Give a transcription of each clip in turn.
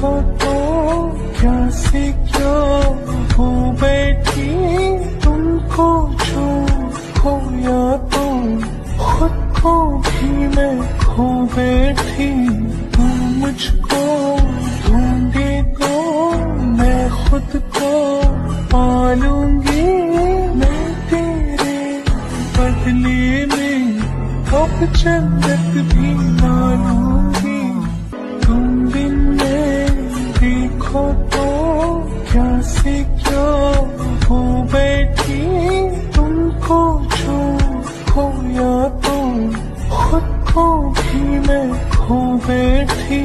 देखो तो क्या से क्या हो बैठी, तुमको जो खोया तो खुद को भी मैं खो बैठी। तुम मुझको ढूंढे तो मैं खुद को पालूंगी, मैं तेरे बदले में अब जन्नत भी ना लूंगी। तुम बिन मैं देखो तो क्या से क्या हो बैठी, तुमको जो खोया तो खुद को भी मैं खो बैठी।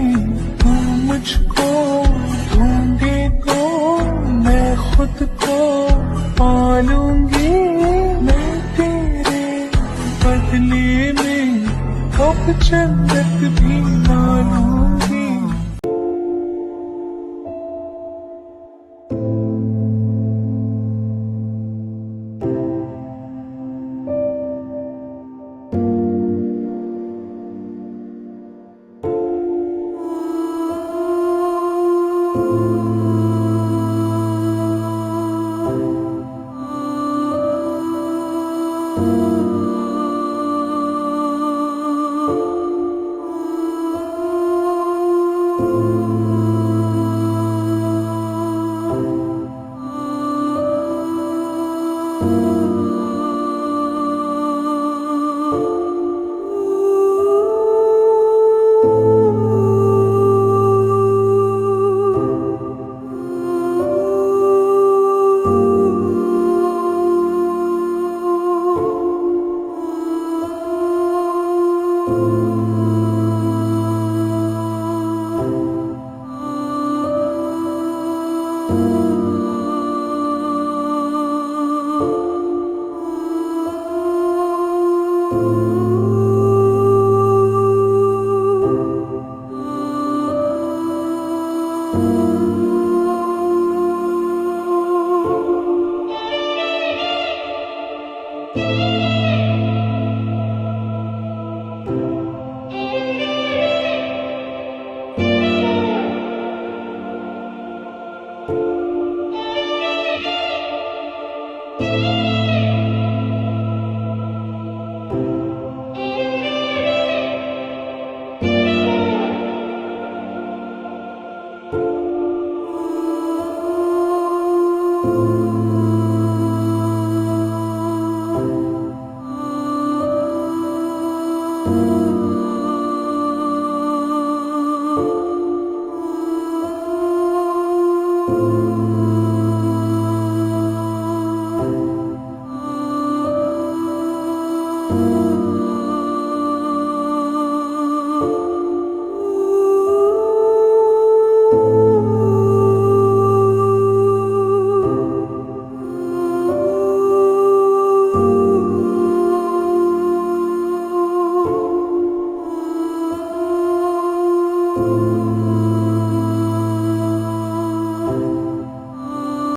तुम मुझको ढूंढे तो मैं खुद को पालूंगी, मैं तेरे बदले में अब जन्नत भी ना लूंगी।